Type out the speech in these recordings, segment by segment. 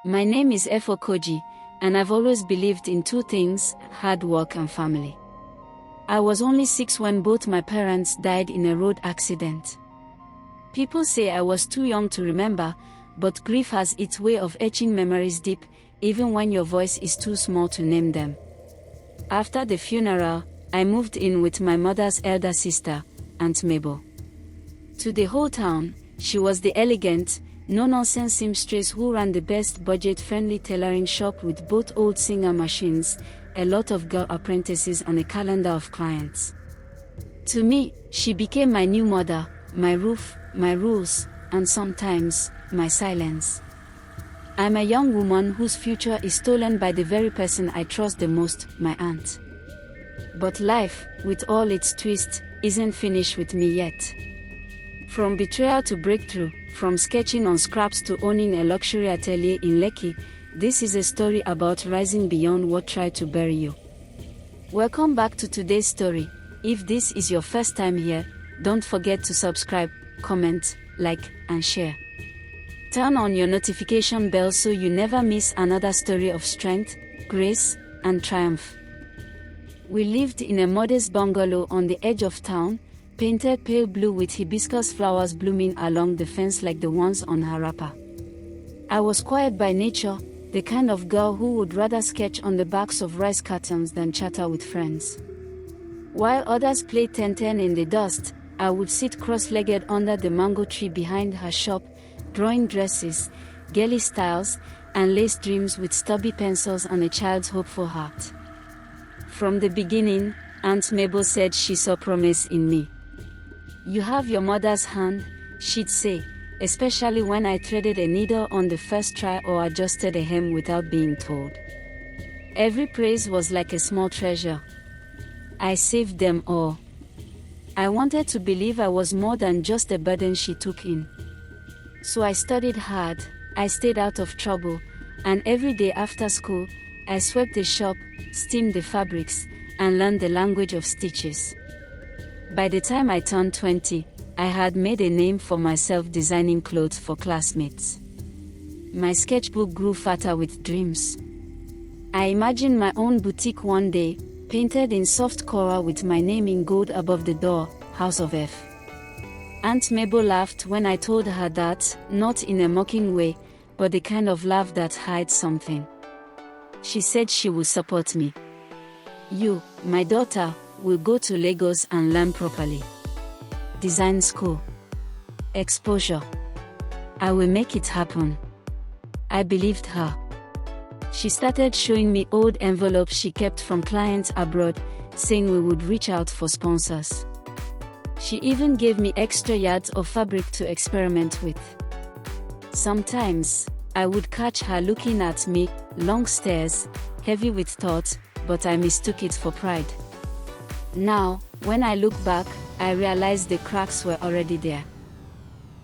My name is Efo Koji, and I've always believed in two things: hard work and family. I was only 6 when both my parents died in a road accident. People say I was too young to remember, but grief has its way of etching memories deep, even when your voice is too small to name them. After the funeral, I moved in with my mother's elder sister, Aunt Mabel. To the whole town, she was the elegant, no-nonsense seamstress who ran the best budget-friendly tailoring shop with both old singer machines, a lot of girl apprentices and a calendar of clients. To me, she became my new mother, my roof, my rules, and sometimes, my silence. I'm a young woman whose future is stolen by the very person I trust the most, my aunt. But life, with all its twists, isn't finished with me yet. From betrayal to breakthrough, from sketching on scraps to owning a luxury atelier in Lekki, this is a story about rising beyond what tried to bury you. Welcome back to today's story. If this is your first time here, don't forget to subscribe, comment, like, and share. Turn on your notification bell so you never miss another story of strength, grace, and triumph. We lived in a modest bungalow on the edge of town, painted pale blue with hibiscus flowers blooming along the fence like the ones on her wrapper. I was quiet by nature, the kind of girl who would rather sketch on the backs of rice cartons than chatter with friends. While others played 10-10 in the dust, I would sit cross-legged under the mango tree behind her shop, drawing dresses, girly styles, and lace dreams with stubby pencils and a child's hopeful heart. From the beginning, Aunt Mabel said she saw promise in me. "You have your mother's hand," she'd say, especially when I threaded a needle on the first try or adjusted a hem without being told. Every praise was like a small treasure. I saved them all. I wanted to believe I was more than just a burden she took in. So I studied hard, I stayed out of trouble, and every day after school, I swept the shop, steamed the fabrics, and learned the language of stitches. By the time I turned 20, I had made a name for myself designing clothes for classmates. My sketchbook grew fatter with dreams. I imagined my own boutique one day, painted in soft coral with my name in gold above the door, House of F. Aunt Mabel laughed when I told her that, not in a mocking way, but the kind of laugh that hides something. She said she would support me. "You, my daughter, will go to Lagos and learn properly. Design school. Exposure. I will make it happen." I believed her. She started showing me old envelopes she kept from clients abroad, saying we would reach out for sponsors. She even gave me extra yards of fabric to experiment with. Sometimes, I would catch her looking at me, long stares, heavy with thought, but I mistook it for pride. Now, when I look back, I realize the cracks were already there.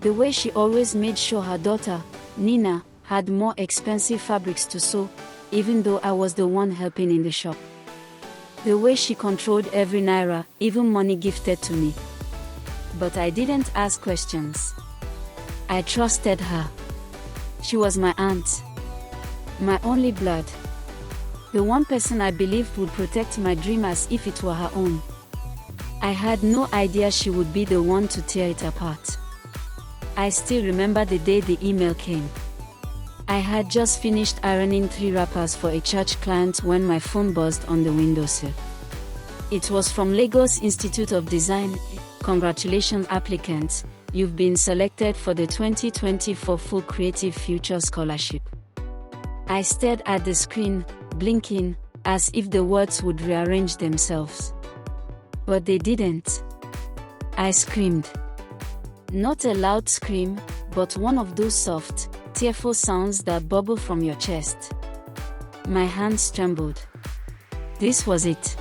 The way she always made sure her daughter, Nina, had more expensive fabrics to sew, even though I was the one helping in the shop. The way she controlled every naira, even money gifted to me. But I didn't ask questions. I trusted her. She was my aunt. My only blood. The one person I believed would protect my dream as if it were her own. I had no idea she would be the one to tear it apart. I still remember the day the email came. I had just finished ironing 3 wrappers for a church client when my phone buzzed on the windowsill. It was from Lagos Institute of Design. "Congratulations applicants, you've been selected for the 2024 Full Creative Future Scholarship." I stared at the screen, blinking, as if the words would rearrange themselves. But they didn't. I screamed. Not a loud scream, but one of those soft, tearful sounds that bubble from your chest. My hands trembled. This was it.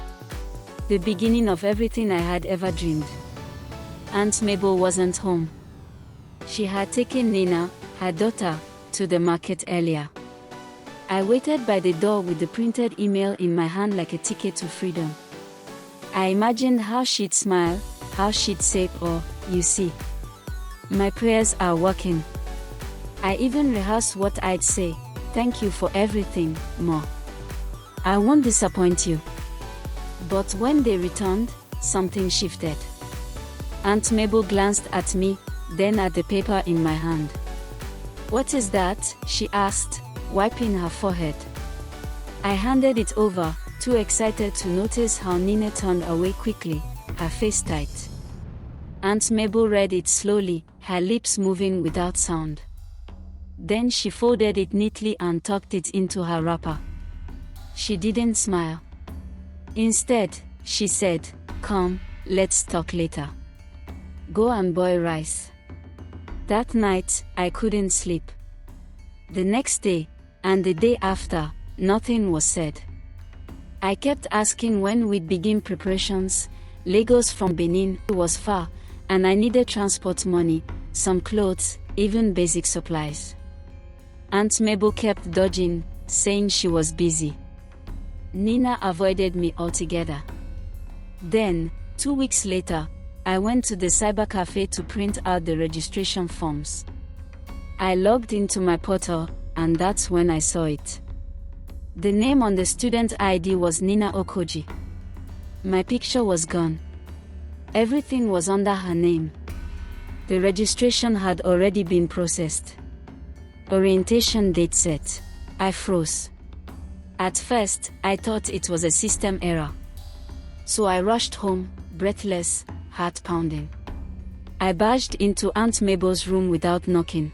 The beginning of everything I had ever dreamed. Aunt Mabel wasn't home. She had taken Nina, her daughter, to the market earlier. I waited by the door with the printed email in my hand like a ticket to freedom. I imagined how she'd smile, how she'd say, "Oh, you see. My prayers are working." I even rehearsed what I'd say, Thank you for everything, Ma. I won't disappoint you. But when they returned, something shifted. Aunt Mabel glanced at me, then at the paper in my hand. What is that? She asked, wiping her forehead. I handed it over, too excited to notice how Nina turned away quickly, her face tight. Aunt Mabel read it slowly, her lips moving without sound. Then she folded it neatly and tucked it into her wrapper. She didn't smile. Instead, she said, "Come, let's talk later. Go and boil rice." That night, I couldn't sleep. The next day, and the day after, nothing was said. I kept asking when we'd begin preparations. Lagos from Benin was far, and I needed transport money, some clothes, even basic supplies. Aunt Mabel kept dodging, saying she was busy. Nina avoided me altogether. Then, 2 weeks later, I went to the cyber cafe to print out the registration forms. I logged into my portal, and that's when I saw it. The name on the student ID was Nina Okoji. My picture was gone. Everything was under her name. The registration had already been processed. Orientation date set. I froze. At first, I thought it was a system error. So I rushed home, breathless, heart pounding. I barged into Aunt Mabel's room without knocking.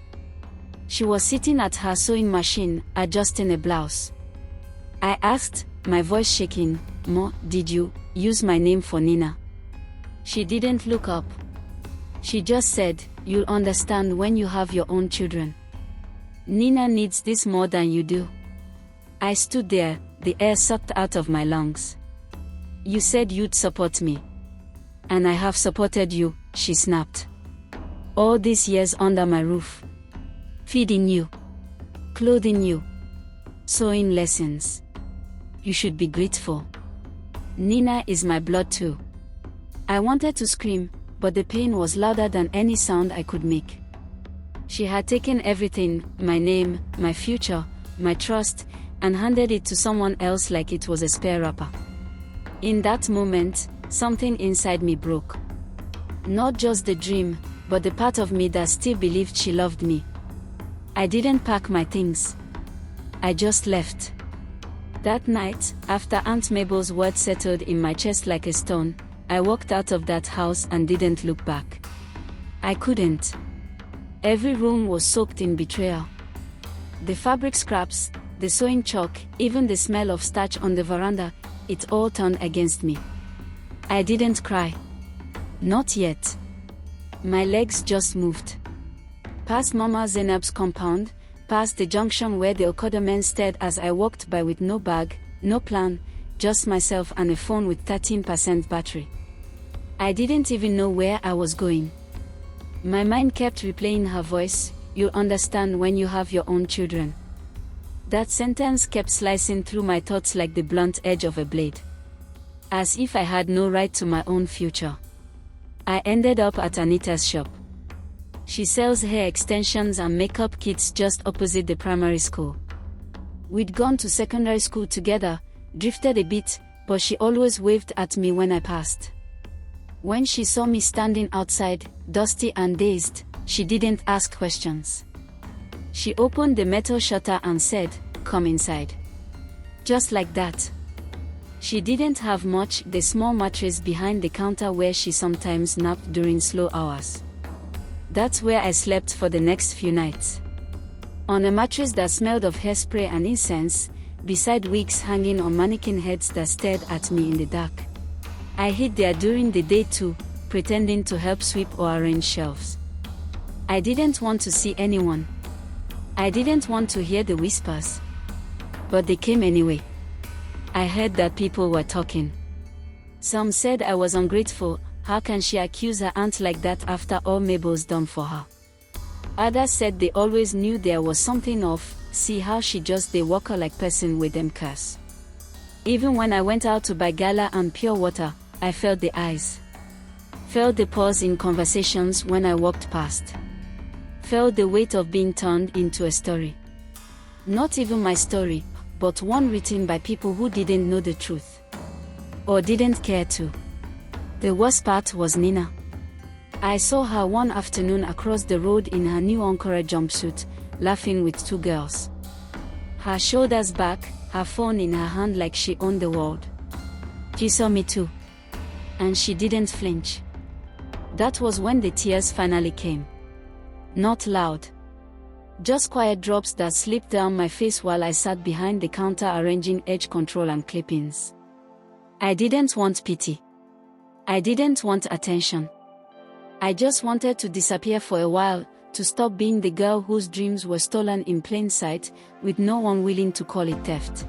She was sitting at her sewing machine, adjusting a blouse. I asked, my voice shaking, "Ma, did you use my name for Nina?" She didn't look up. She just said, "You'll understand when you have your own children. Nina needs this more than you do." I stood there, the air sucked out of my lungs. "You said you'd support me. And I have supported you," she snapped. "All these years under my roof. Feeding you. Clothing you. Sewing lessons. You should be grateful. Nina is my blood too." I wanted to scream, but the pain was louder than any sound I could make. She had taken everything, my name, my future, my trust, and handed it to someone else like it was a spare wrapper. In that moment, something inside me broke. Not just the dream, but the part of me that still believed she loved me. I didn't pack my things. I just left. That night, after Aunt Mabel's words settled in my chest like a stone, I walked out of that house and didn't look back. I couldn't. Every room was soaked in betrayal. The fabric scraps, the sewing chalk, even the smell of starch on the veranda, it all turned against me. I didn't cry. Not yet. My legs just moved. Past Mama Zainab's compound, past the junction where the Okada men stared as I walked by with no bag, no plan, just myself and a phone with 13% battery. I didn't even know where I was going. My mind kept replaying her voice, "You'll understand when you have your own children." That sentence kept slicing through my thoughts like the blunt edge of a blade. As if I had no right to my own future. I ended up at Anita's shop. She sells hair extensions and makeup kits just opposite the primary school. We'd gone to secondary school together, drifted a bit, but she always waved at me when I passed. When she saw me standing outside, dusty and dazed, she didn't ask questions. She opened the metal shutter and said, "Come inside." Just like that. She didn't have much, the small mattress behind the counter where she sometimes napped during slow hours. That's where I slept for the next few nights. On a mattress that smelled of hairspray and incense, beside wigs hanging on mannequin heads that stared at me in the dark. I hid there during the day too, pretending to help sweep or arrange shelves. I didn't want to see anyone. I didn't want to hear the whispers. But they came anyway. I heard that people were talking. Some said I was ungrateful. How can she accuse her aunt like that after all Mabel's done for her? Others said they always knew there was something off, see how she just they walk her like person with them curse. Even when I went out to buy gala and pure water, I felt the eyes. Felt the pause in conversations when I walked past. Felt the weight of being turned into a story. Not even my story, but one written by people who didn't know the truth. Or didn't care to. The worst part was Nina. I saw her one afternoon across the road in her new Ankara jumpsuit, laughing with two girls. Her shoulders back, her phone in her hand like she owned the world. She saw me too. And she didn't flinch. That was when the tears finally came. Not loud. Just quiet drops that slipped down my face while I sat behind the counter arranging edge control and clippings. I didn't want pity. I didn't want attention. I just wanted to disappear for a while, to stop being the girl whose dreams were stolen in plain sight, with no one willing to call it theft.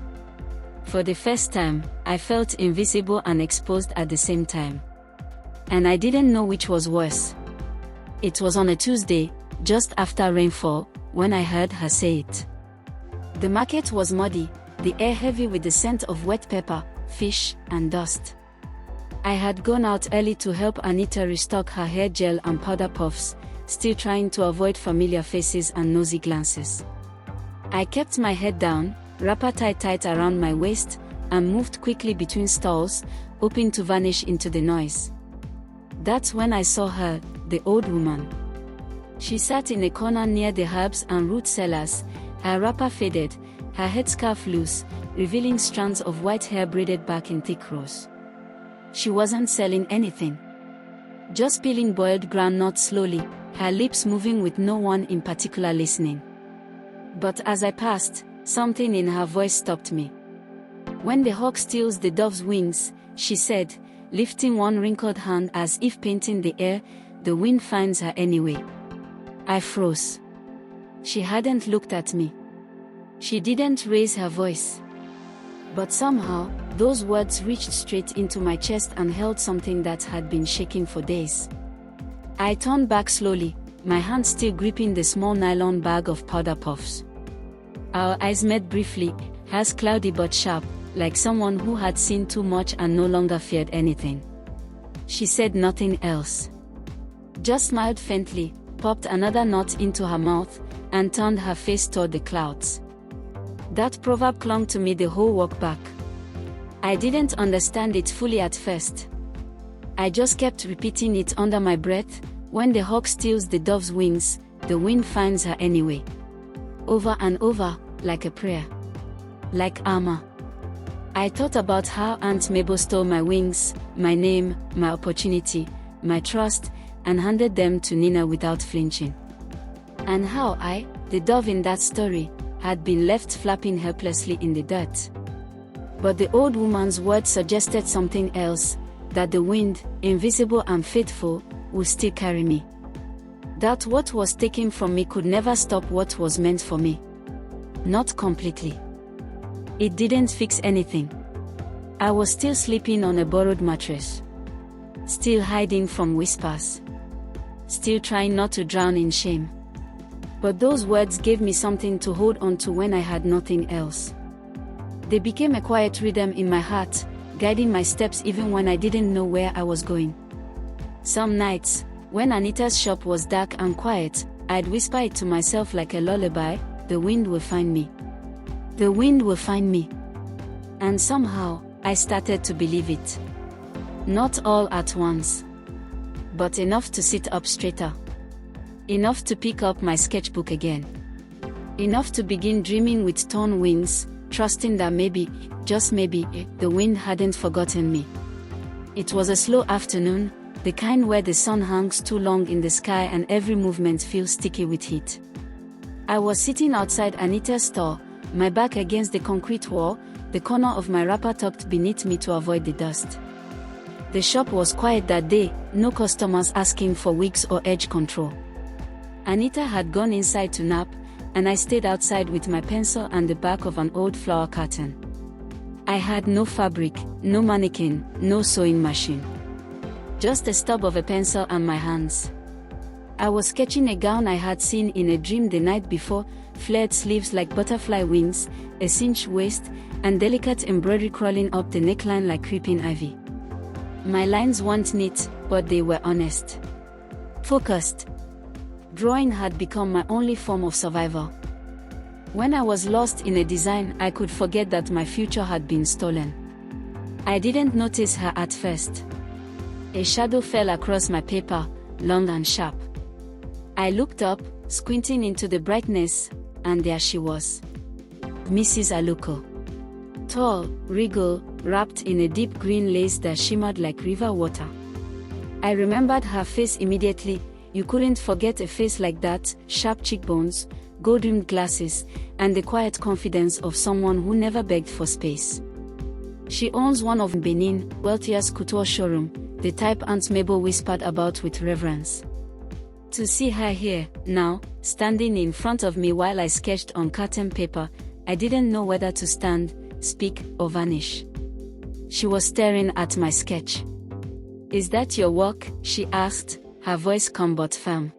For the first time, I felt invisible and exposed at the same time. And I didn't know which was worse. It was on a Tuesday, just after rainfall, when I heard her say it. The market was muddy, the air heavy with the scent of wet pepper, fish, and dust. I had gone out early to help Anita restock her hair gel and powder puffs, still trying to avoid familiar faces and nosy glances. I kept my head down, wrapper tight around my waist, and moved quickly between stalls, hoping to vanish into the noise. That's when I saw her, the old woman. She sat in a corner near the herbs and root sellers, her wrapper faded, her headscarf loose, revealing strands of white hair braided back in thick rows. She wasn't selling anything. Just peeling boiled groundnuts slowly, her lips moving with no one in particular listening. But as I passed, something in her voice stopped me. "When the hawk steals the dove's wings," she said, lifting one wrinkled hand as if painting the air, "the wind finds her anyway." I froze. She hadn't looked at me. She didn't raise her voice. But somehow, those words reached straight into my chest and held something that had been shaking for days. I turned back slowly, my hand still gripping the small nylon bag of powder puffs. Our eyes met briefly, hers cloudy but sharp, like someone who had seen too much and no longer feared anything. She said nothing else. Just smiled faintly, popped another nut into her mouth, and turned her face toward the clouds. That proverb clung to me the whole walk back. I didn't understand it fully at first. I just kept repeating it under my breath, "When the hawk steals the dove's wings, the wind finds her anyway." Over and over, like a prayer. Like armor. I thought about how Aunt Mabel stole my wings, my name, my opportunity, my trust, and handed them to Nina without flinching. And how I, the dove in that story, had been left flapping helplessly in the dirt. But the old woman's words suggested something else, that the wind, invisible and faithful, would still carry me. That what was taken from me could never stop what was meant for me. Not completely. It didn't fix anything. I was still sleeping on a borrowed mattress. Still hiding from whispers. Still trying not to drown in shame. But those words gave me something to hold on to when I had nothing else. They became a quiet rhythm in my heart, guiding my steps even when I didn't know where I was going. Some nights, when Anita's shop was dark and quiet, I'd whisper it to myself like a lullaby, "The wind will find me. The wind will find me." And somehow, I started to believe it. Not all at once. But enough to sit up straighter. Enough to pick up my sketchbook again. Enough to begin dreaming with torn wings, trusting that maybe, just maybe, the wind hadn't forgotten me. It was a slow afternoon, the kind where the sun hangs too long in the sky and every movement feels sticky with heat. I was sitting outside Anita's store, my back against the concrete wall, the corner of my wrapper tucked beneath me to avoid the dust. The shop was quiet that day, no customers asking for wigs or edge control. Anita had gone inside to nap, and I stayed outside with my pencil and the back of an old flower curtain. I had no fabric, no mannequin, no sewing machine. Just a stub of a pencil and my hands. I was sketching a gown I had seen in a dream the night before, flared sleeves like butterfly wings, a cinched waist, and delicate embroidery crawling up the neckline like creeping ivy. My lines weren't neat, but they were honest. Focused. Drawing had become my only form of survival. When I was lost in a design, I could forget that my future had been stolen. I didn't notice her at first. A shadow fell across my paper, long and sharp. I looked up, squinting into the brightness, and there she was. Mrs. Aluko. Tall, regal, wrapped in a deep green lace that shimmered like river water. I remembered her face immediately. You couldn't forget a face like that, sharp cheekbones, gold-rimmed glasses, and the quiet confidence of someone who never begged for space. She owns one of Benin's wealthiest couture showroom, the type Aunt Mabel whispered about with reverence. To see her here, now, standing in front of me while I sketched on curtain paper, I didn't know whether to stand, speak, or vanish. She was staring at my sketch. "Is that your work?" she asked, her voice calm but firm.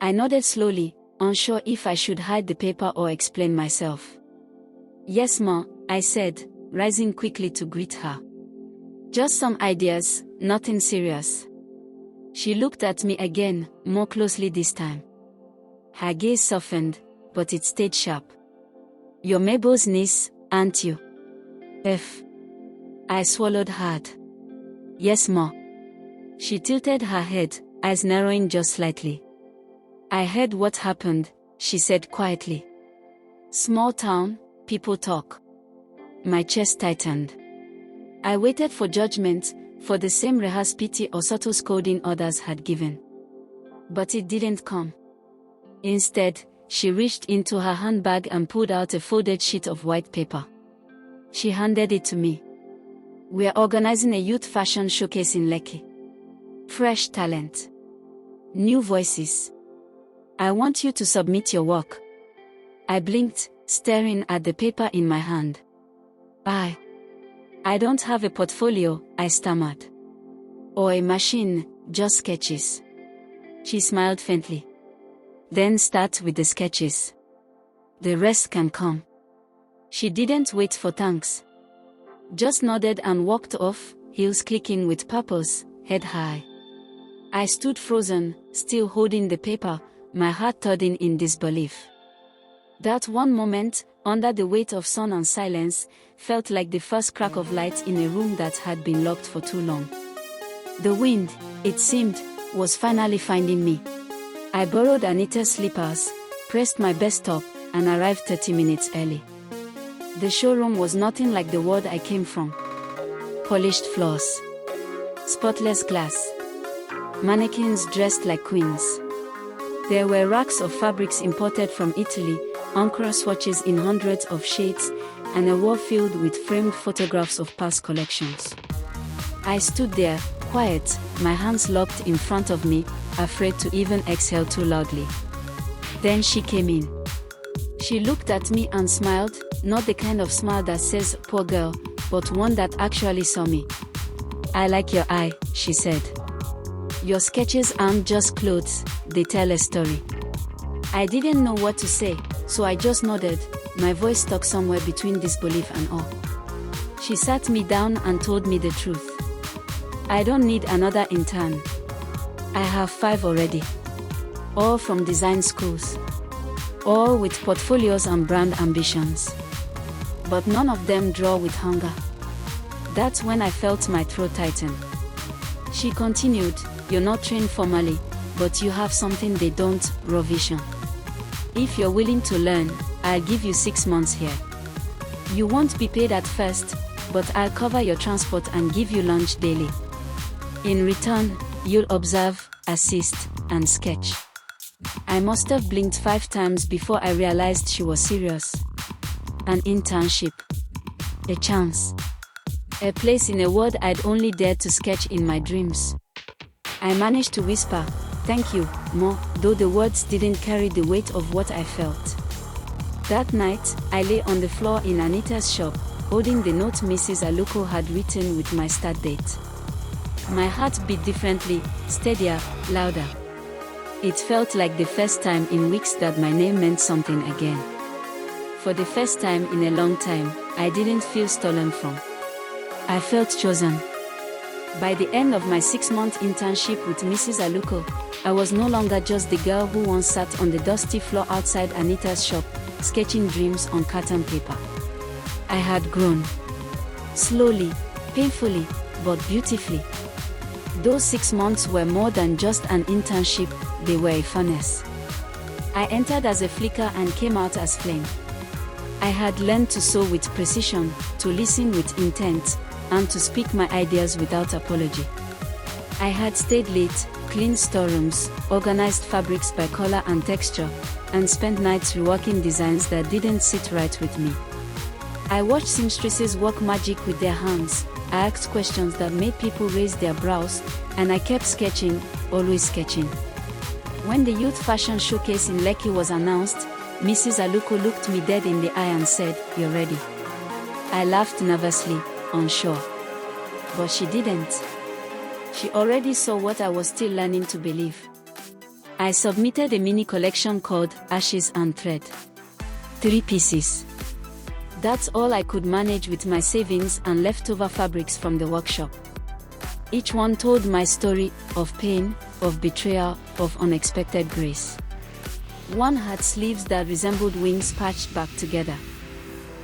I nodded slowly, unsure if I should hide the paper or explain myself. "Yes, ma," I said, rising quickly to greet her. "Just some ideas, nothing serious." She looked at me again, more closely this time. Her gaze softened, but it stayed sharp. "You're Mabel's niece, aren't you?" I swallowed hard. "Yes, ma." She tilted her head, eyes narrowing just slightly. "I heard what happened," she said quietly. "Small town, people talk." My chest tightened. I waited for judgment, for the same rehearsed pity or subtle scolding others had given. But it didn't come. Instead, she reached into her handbag and pulled out a folded sheet of white paper. She handed it to me. "We're organizing a youth fashion showcase in Lekki. Fresh talent. New voices. I want you to submit your work." I blinked, staring at the paper in my hand. I don't have a portfolio," I stammered. "Or a machine, just sketches." She smiled faintly. "Then start with the sketches. The rest can come." She didn't wait for thanks. Just nodded and walked off, heels clicking with purpose, head high. I stood frozen, still holding the paper, my heart thudding in disbelief. That one moment, under the weight of sun and silence, felt like the first crack of light in a room that had been locked for too long. The wind, it seemed, was finally finding me. I borrowed Anita's slippers, pressed my best up, and arrived 30 minutes early. The showroom was nothing like the world I came from. Polished floors. Spotless glass. Mannequins dressed like queens. There were racks of fabrics imported from Italy, Ankara swatches in hundreds of shades, and a wall filled with framed photographs of past collections. I stood there, quiet, my hands locked in front of me, afraid to even exhale too loudly. Then she came in. She looked at me and smiled, not the kind of smile that says, "Poor girl," but one that actually saw me. "I like your eye," she said. "Your sketches aren't just clothes, they tell a story." I didn't know what to say, so I just nodded, my voice stuck somewhere between disbelief and awe. She sat me down and told me the truth. "I don't need another intern. I have 5 already. All from design schools. All with portfolios and brand ambitions. But none of them draw with hunger." That's when I felt my throat tighten. She continued, "You're not trained formally, but you have something they don't, raw vision. If you're willing to learn, I'll give you 6 months here. You won't be paid at first, but I'll cover your transport and give you lunch daily. In return, you'll observe, assist, and sketch." I must have blinked 5 times before I realized she was serious. An internship. A chance. A place in a world I'd only dared to sketch in my dreams. I managed to whisper, "Thank you, Ma," though the words didn't carry the weight of what I felt. That night, I lay on the floor in Anita's shop, holding the note Mrs. Aluko had written with my start date. My heart beat differently, steadier, louder. It felt like the first time in weeks that my name meant something again. For the first time in a long time, I didn't feel stolen from. I felt chosen. By the end of my 6-month internship with Mrs. Aluko, I was no longer just the girl who once sat on the dusty floor outside Anita's shop, sketching dreams on carton paper. I had grown. Slowly, painfully, but beautifully. Those 6 months were more than just an internship, they were a furnace. I entered as a flicker and came out as flame. I had learned to sew with precision, to listen with intent, and to speak my ideas without apology. I had stayed late, cleaned storerooms, organized fabrics by color and texture, and spent nights reworking designs that didn't sit right with me. I watched seamstresses work magic with their hands, I asked questions that made people raise their brows, and I kept sketching, always sketching. When the Youth Fashion Showcase in Lekki was announced, Mrs. Aluko looked me dead in the eye and said, "You're ready." I laughed nervously, unsure. But she didn't. She already saw what I was still learning to believe. I submitted a mini collection called Ashes and Thread. 3 pieces. That's all I could manage with my savings and leftover fabrics from the workshop. Each one told my story of pain, of betrayal, of unexpected grace. One had sleeves that resembled wings patched back together.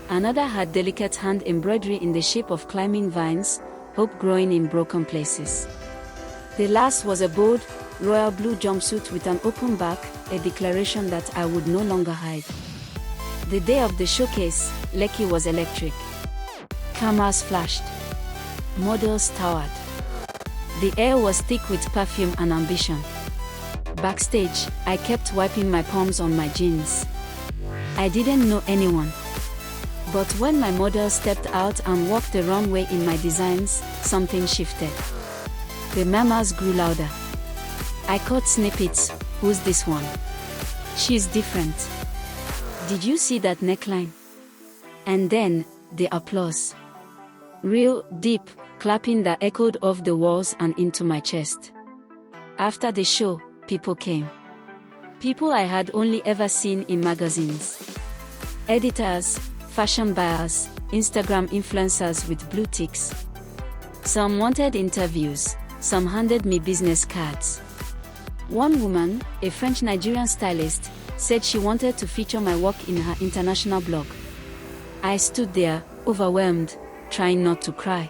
Another had delicate hand embroidery in the shape of climbing vines, hope growing in broken places. The last was a bold, royal blue jumpsuit with an open back, a declaration that I would no longer hide. The day of the showcase, Lekki was electric. Cameras flashed. Models towered. The air was thick with perfume and ambition. Backstage, I kept wiping my palms on my jeans. I didn't know anyone. But when my model stepped out and walked the runway in my designs, something shifted. The murmurs grew louder. I caught snippets. Who's this one? She's different. Did you see that neckline? And then, the applause. Real, deep, clapping that echoed off the walls and into my chest. After the show, people came. People I had only ever seen in magazines. Editors, fashion buyers, Instagram influencers with blue ticks. Some wanted interviews, some handed me business cards. One woman, a French Nigerian stylist, said she wanted to feature my work in her international blog. I stood there, overwhelmed, trying not to cry.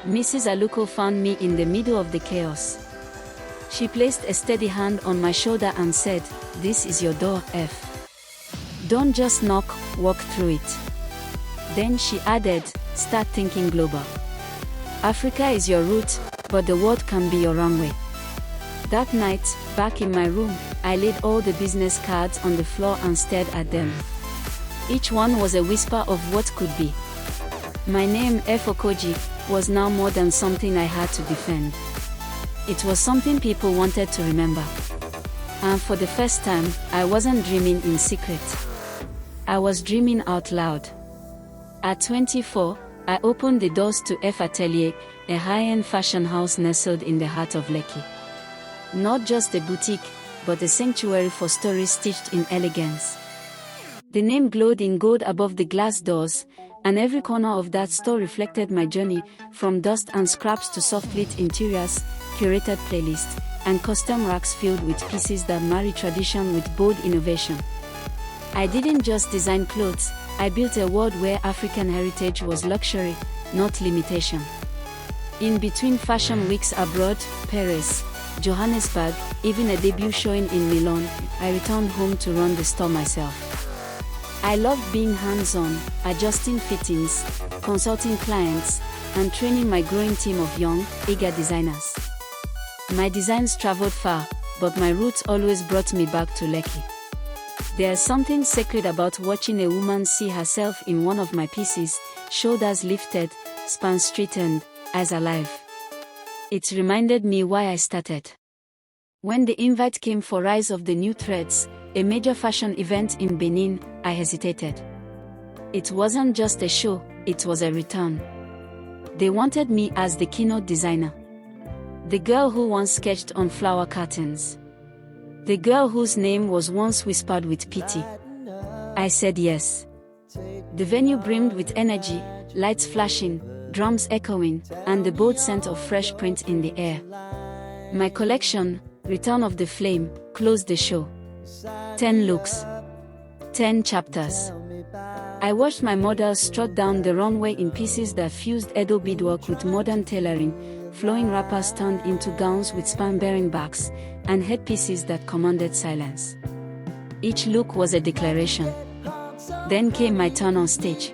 Mrs. Aluko found me in the middle of the chaos. She placed a steady hand on my shoulder and said, "This is your door, F. Don't just knock, walk through it." Then she added, "Start thinking global. Africa is your route, but the world can be your runway." That night, back in my room, I laid all the business cards on the floor and stared at them. Each one was a whisper of what could be. My name, F. Okoji, was now more than something I had to defend. It was something people wanted to remember. And for the first time, I wasn't dreaming in secret. I was dreaming out loud. At 24, I opened the doors to F Atelier, a high-end fashion house nestled in the heart of Lekki. Not just a boutique, but a sanctuary for stories stitched in elegance. The name glowed in gold above the glass doors, and every corner of that store reflected my journey, from dust and scraps to soft-lit interiors, curated playlists, and custom racks filled with pieces that marry tradition with bold innovation. I didn't just design clothes, I built a world where African heritage was luxury, not limitation. In between fashion weeks abroad, Paris, Johannesburg, even a debut showing in Milan, I returned home to run the store myself. I loved being hands-on, adjusting fittings, consulting clients, and training my growing team of young, eager designers. My designs traveled far, but my roots always brought me back to Lekki. There's something sacred about watching a woman see herself in one of my pieces, shoulders lifted, spans straightened, eyes alive. It reminded me why I started. When the invite came for Rise of the New Threads, a major fashion event in Benin, I hesitated. It wasn't just a show, it was a return. They wanted me as the keynote designer. The girl who once sketched on flower curtains. The girl whose name was once whispered with pity. I said yes. The venue brimmed with energy, lights flashing, drums echoing, and the bold scent of fresh print in the air. My collection, Return of the Flame, closed the show. 10 looks. 10 chapters. I watched my model strut down the runway in pieces that fused Edo beadwork with modern tailoring, flowing wrappers turned into gowns with span-bearing backs, and headpieces that commanded silence. Each look was a declaration. Then came my turn on stage.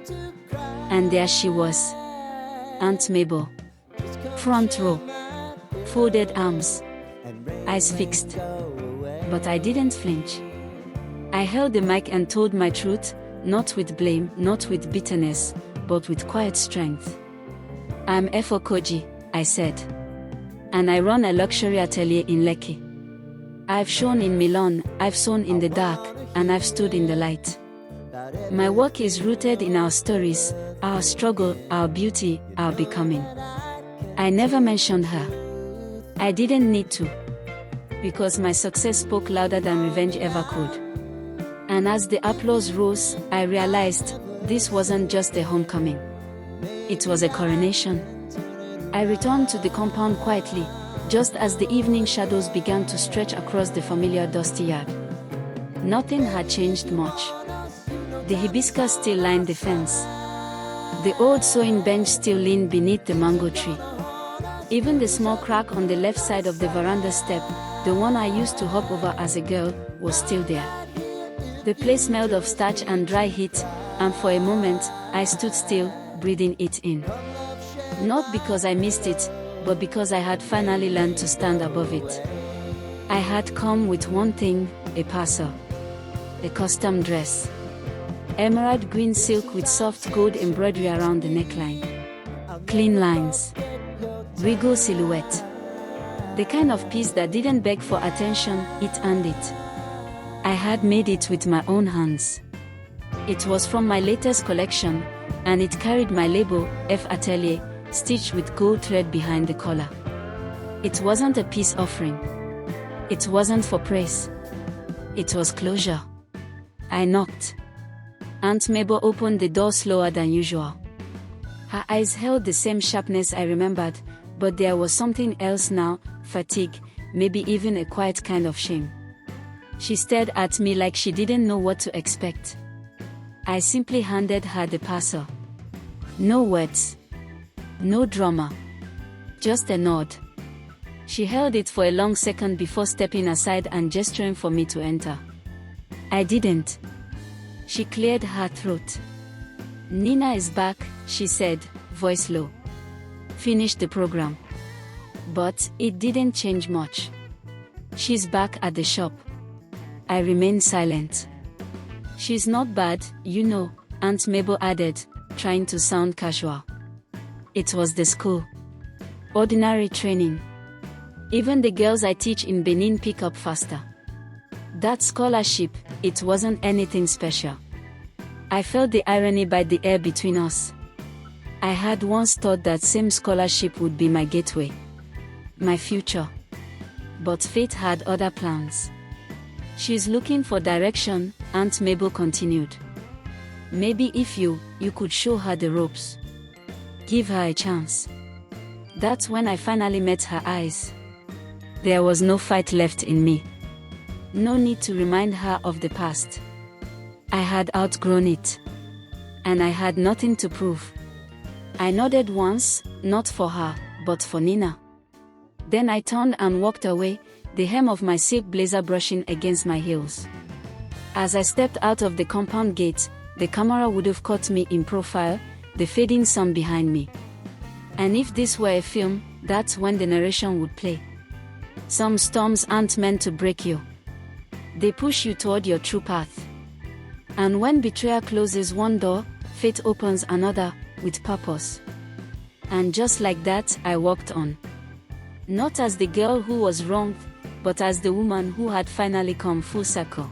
And there she was. Aunt Mabel. Front row. Folded arms. Eyes fixed. But I didn't flinch. I held the mic and told my truth, not with blame, not with bitterness, but with quiet strength. I'm Efo Koji, I said. And I run a luxury atelier in Lekki. I've shone in Milan, I've sewn in the dark, and I've stood in the light. My work is rooted in our stories, our struggle, our beauty, our becoming. I never mentioned her. I didn't need to. Because my success spoke louder than revenge ever could. And as the applause rose, I realized this wasn't just a homecoming. It was a coronation. I returned to the compound quietly, just as the evening shadows began to stretch across the familiar dusty yard. Nothing had changed much. The hibiscus still lined the fence. The old sewing bench still leaned beneath the mango tree. Even the small crack on the left side of the veranda step, the one I used to hop over as a girl, was still there. The place smelled of starch and dry heat, and for a moment, I stood still, breathing it in. Not because I missed it, but because I had finally learned to stand above it. I had come with one thing, a parcel. A custom dress. Emerald green silk with soft gold embroidery around the neckline. Clean lines. Regal silhouette. The kind of piece that didn't beg for attention, it earned it. I had made it with my own hands. It was from my latest collection, and it carried my label, F Atelier, stitched with gold thread behind the collar. It wasn't a peace offering. It wasn't for praise. It was closure. I knocked. Aunt Mabel opened the door slower than usual. Her eyes held the same sharpness I remembered, but there was something else now, fatigue, maybe even a quiet kind of shame. She stared at me like she didn't know what to expect. I simply handed her the parcel. No words. No drama. Just a nod. She held it for a long second before stepping aside and gesturing for me to enter. I didn't. She cleared her throat. Nina is back, she said, voice low. Finish the program. But it didn't change much. She's back at the shop. I remained silent. She's not bad, you know, Aunt Mabel added, trying to sound casual. It was the school. Ordinary training. Even the girls I teach in Benin pick up faster. That scholarship, it wasn't anything special. I felt the irony by the air between us. I had once thought that same scholarship would be my gateway. My future. But fate had other plans. She's looking for direction, Aunt Mabel continued. Maybe if you could show her the ropes. Give her a chance. That's when I finally met her eyes. There was no fight left in me. No need to remind her of the past. I had outgrown it. And I had nothing to prove. I nodded once, not for her, but for Nina. Then I turned and walked away, the hem of my silk blazer brushing against my heels. As I stepped out of the compound gate, the camera would have caught me in profile, the fading sun behind me. And if this were a film, that's when the narration would play. Some storms aren't meant to break you. They push you toward your true path. And when betrayal closes one door, fate opens another, with purpose. And just like that, I walked on. Not as the girl who was wronged, but as the woman who had finally come full circle.